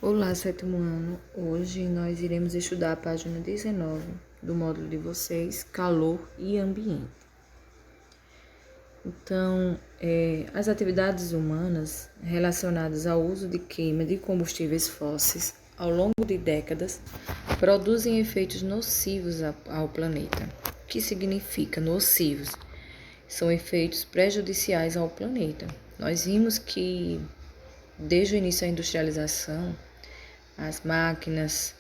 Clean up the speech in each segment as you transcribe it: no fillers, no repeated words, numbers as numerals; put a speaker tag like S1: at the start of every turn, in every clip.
S1: Olá, sétimo ano. Hoje nós iremos estudar a página 19 do módulo de vocês, calor e ambiente. Então, as atividades humanas relacionadas ao uso de queima de combustíveis fósseis ao longo de décadas produzem efeitos nocivos ao planeta. O que significa nocivos? São efeitos prejudiciais ao planeta. Nós vimos que desde o início da industrialização, as máquinas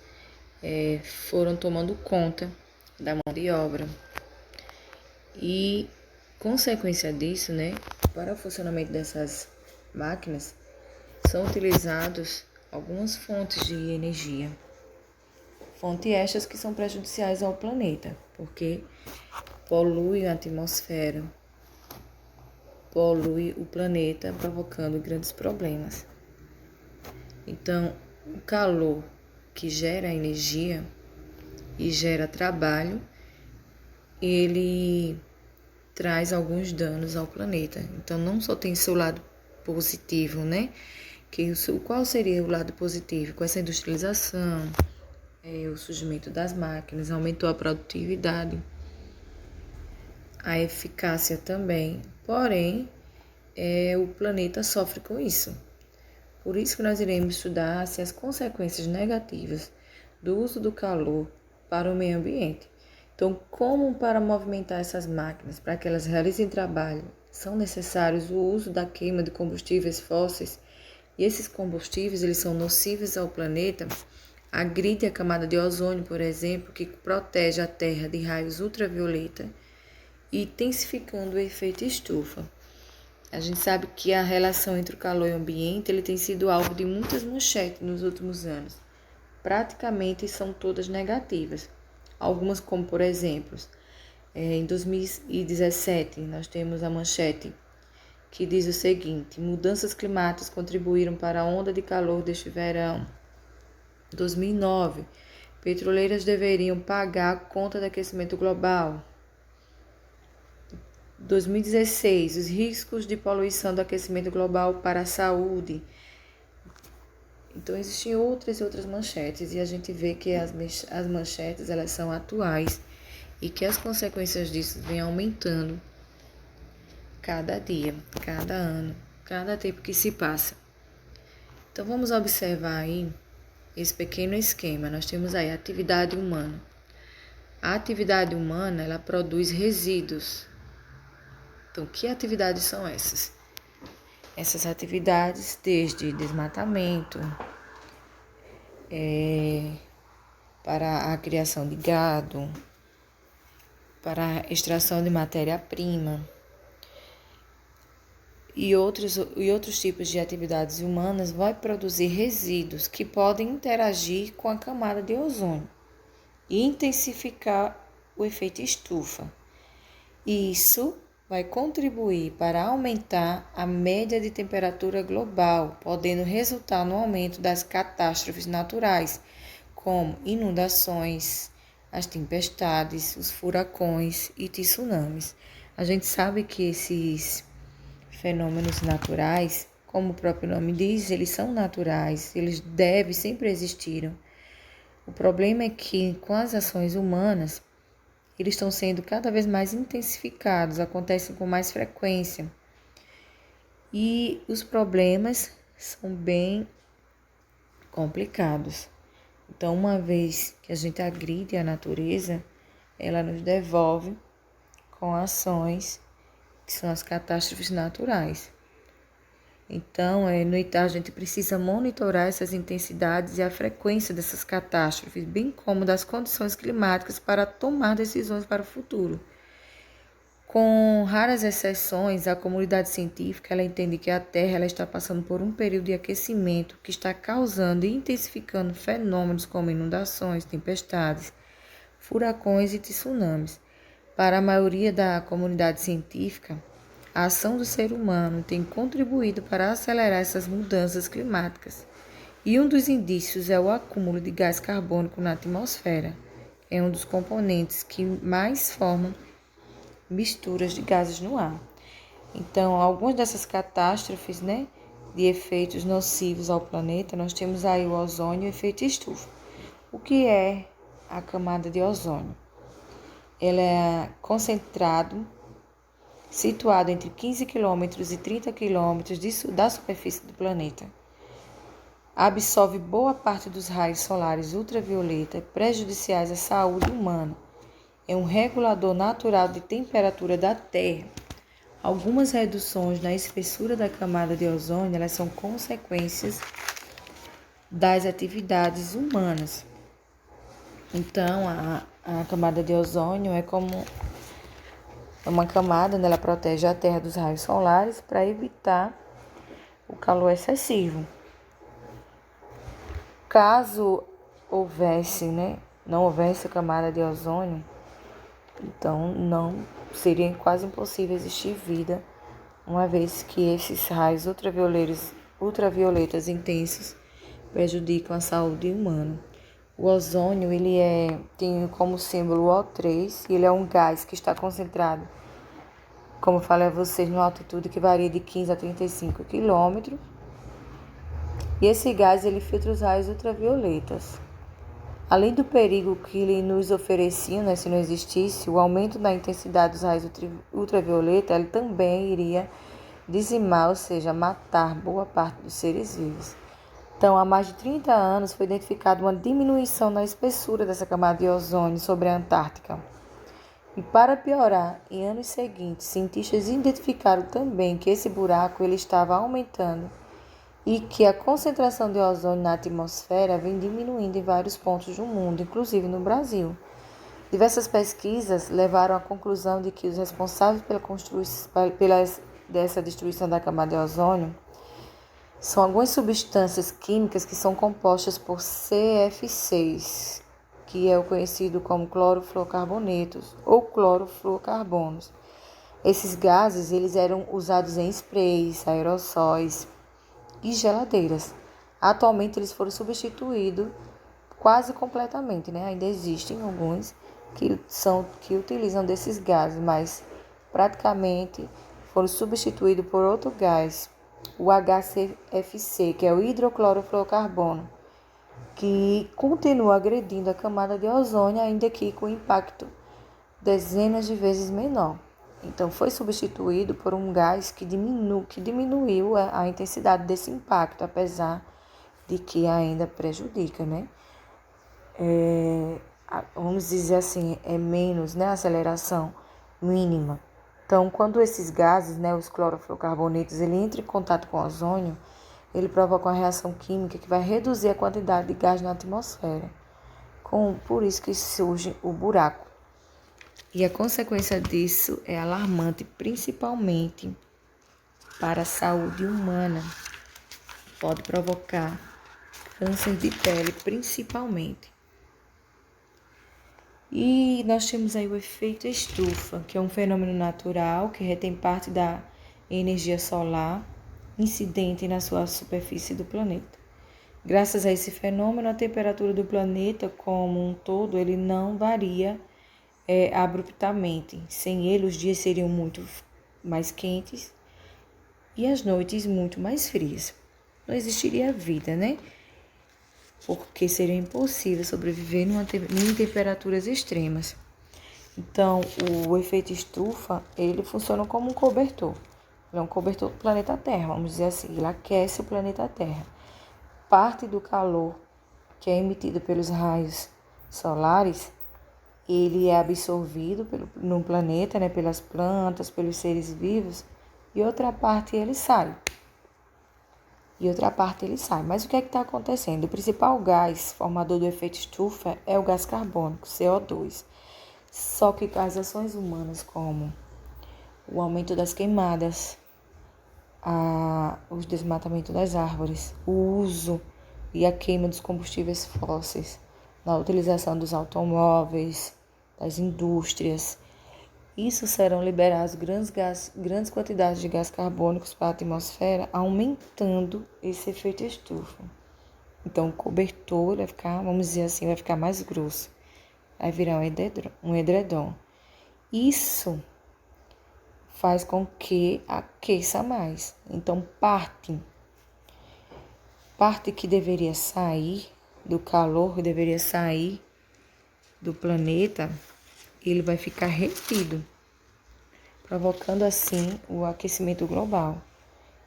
S1: foram tomando conta da mão de obra e, consequência disso, para o funcionamento dessas máquinas, são utilizados algumas fontes de energia. Fontes estas que são prejudiciais ao planeta, porque poluem a atmosfera, poluem o planeta, provocando grandes problemas. Então, o calor que gera energia e gera trabalho, ele traz alguns danos ao planeta. Então, não só tem seu lado positivo, qual seria o lado positivo? Com essa industrialização, o surgimento das máquinas, aumentou a produtividade, a eficácia também. Porém, o planeta sofre com isso. Por isso que nós iremos estudar as consequências negativas do uso do calor para o meio ambiente. Então, como para movimentar essas máquinas, para que elas realizem trabalho, são necessários o uso da queima de combustíveis fósseis, e esses combustíveis eles são nocivos ao planeta, agride a camada de ozônio, por exemplo, que protege a Terra de raios ultravioleta, e intensificando o efeito estufa. A gente sabe que a relação entre o calor e o ambiente ele tem sido alvo de muitas manchetes nos últimos anos. Praticamente são todas negativas. Algumas, como por exemplo, em 2017, nós temos a manchete que diz o seguinte: mudanças climáticas contribuíram para a onda de calor deste verão. 2009, petroleiras deveriam pagar a conta do aquecimento global. 2016, os riscos de poluição do aquecimento global para a saúde. Então, existem outras manchetes e a gente vê que as manchetes elas são atuais e que as consequências disso vêm aumentando cada dia, cada ano, cada tempo que se passa. Então, vamos observar aí esse pequeno esquema. Nós temos aí a atividade humana. A atividade humana, ela produz resíduos. Então, que atividades são essas? Essas atividades, desde desmatamento, para a criação de gado, para a extração de matéria-prima e outros tipos de atividades humanas, vai produzir resíduos que podem interagir com a camada de ozônio e intensificar o efeito estufa. Isso vai contribuir para aumentar a média de temperatura global, podendo resultar no aumento das catástrofes naturais, como inundações, as tempestades, os furacões e tsunamis. A gente sabe que esses fenômenos naturais, como o próprio nome diz, eles são naturais, eles sempre existiram. O problema é que, com as ações humanas, eles estão sendo cada vez mais intensificados, acontecem com mais frequência. E os problemas são bem complicados. Então, uma vez que a gente agride a natureza, ela nos devolve com ações que são as catástrofes naturais. Então, a gente precisa monitorar essas intensidades e a frequência dessas catástrofes, bem como das condições climáticas para tomar decisões para o futuro. Com raras exceções, a comunidade científica ela entende que a Terra ela está passando por um período de aquecimento que está causando e intensificando fenômenos como inundações, tempestades, furacões e tsunamis. Para a maioria da comunidade científica, a ação do ser humano tem contribuído para acelerar essas mudanças climáticas. E um dos indícios é o acúmulo de gás carbônico na atmosfera. É um dos componentes que mais formam misturas de gases no ar. Então, algumas dessas catástrofes, de efeitos nocivos ao planeta, nós temos aí o ozônio e o efeito estufa. O que é a camada de ozônio? Ela é concentrado, situado entre 15 km e 30 km da superfície do planeta. Absorve boa parte dos raios solares ultravioleta prejudiciais à saúde humana. É um regulador natural de temperatura da Terra. Algumas reduções na espessura da camada de ozônio, elas são consequências das atividades humanas. Então, a camada de ozônio é como uma camada, né? Ela protege a Terra dos raios solares para evitar o calor excessivo. Caso houvesse, não houvesse a camada de ozônio, então não seria quase impossível existir vida, uma vez que esses raios ultravioletas intensos prejudicam a saúde humana. O ozônio, tem como símbolo o O3, e ele é um gás que está concentrado, como eu falei a vocês, numa altitude que varia de 15 a 35 quilômetros. E esse gás, ele filtra os raios ultravioletas. Além do perigo que ele nos oferecia, se não existisse, o aumento da intensidade dos raios ultravioleta, ele também iria dizimar, ou seja, matar boa parte dos seres vivos. Então, há mais de 30 anos foi identificada uma diminuição na espessura dessa camada de ozônio sobre a Antártica. E para piorar, em anos seguintes, cientistas identificaram também que esse buraco ele estava aumentando e que a concentração de ozônio na atmosfera vem diminuindo em vários pontos do mundo, inclusive no Brasil. Diversas pesquisas levaram à conclusão de que os responsáveis dessa destruição da camada de ozônio são algumas substâncias químicas que são compostas por CF6, que é o conhecido como clorofluorcarbonetos ou clorofluorcarbonos. Esses gases eles eram usados em sprays, aerossóis e geladeiras. Atualmente eles foram substituídos quase completamente, Ainda existem alguns que utilizam desses gases, mas praticamente foram substituídos por outro gás, o HCFC, que é o hidroclorofluorcarbono, que continua agredindo a camada de ozônio, ainda que com impacto dezenas de vezes menor. Então, foi substituído por um gás que diminuiu a intensidade desse impacto, apesar de que ainda prejudica, Vamos dizer assim, é menos, a aceleração mínima. Então, quando esses gases, os clorofluorcarbonetos, ele entra em contato com o ozônio, ele provoca uma reação química que vai reduzir a quantidade de gás na atmosfera. Por isso que surge o buraco. E a consequência disso é alarmante, principalmente para a saúde humana. Pode provocar câncer de pele, principalmente. E nós temos aí o efeito estufa, que é um fenômeno natural que retém parte da energia solar incidente na sua superfície do planeta. Graças a esse fenômeno, a temperatura do planeta como um todo ele não varia abruptamente. Sem ele, os dias seriam muito mais quentes e as noites muito mais frias. Não existiria vida, Porque seria impossível sobreviver em temperaturas extremas. Então, o efeito estufa, ele funciona como um cobertor. Ele é um cobertor do planeta Terra, vamos dizer assim. Ele aquece o planeta Terra. Parte do calor que é emitido pelos raios solares, ele é absorvido no planeta, pelas plantas, pelos seres vivos, e outra parte ele sai. Mas o que é que está acontecendo? O principal gás formador do efeito estufa é o gás carbônico, CO2. Só que as ações humanas, como o aumento das queimadas, o desmatamento das árvores, o uso e a queima dos combustíveis fósseis, na utilização dos automóveis, das indústrias, isso serão liberados grandes quantidades de gás carbônicos para a atmosfera, aumentando esse efeito estufa. Então, o cobertor vai ficar, vamos dizer assim, vai ficar mais grosso. Vai virar um edredom. Isso faz com que aqueça mais. Então, parte parte que deveria sair do calor, deveria sair do planeta, ele vai ficar retido, provocando assim o aquecimento global.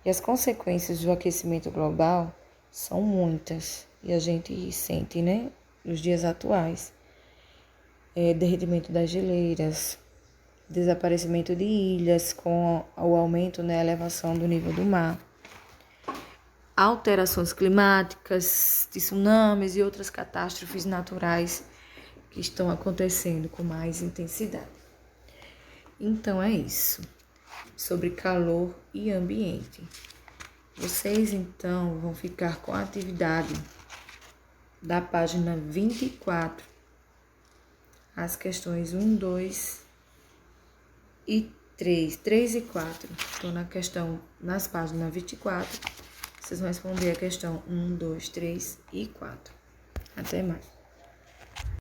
S1: E as consequências do aquecimento global são muitas, e a gente sente, né, nos dias atuais. Derretimento das geleiras, desaparecimento de ilhas com o aumento, né, a elevação do nível do mar, alterações climáticas, tsunamis e outras catástrofes naturais que estão acontecendo com mais intensidade. Então é isso, sobre calor e ambiente. Vocês então vão ficar com a atividade da página 24, as questões 1, 2 e 3 e 4. Estou nas páginas 24. Vocês vão responder a questão 1, 2, 3 e 4. Até mais.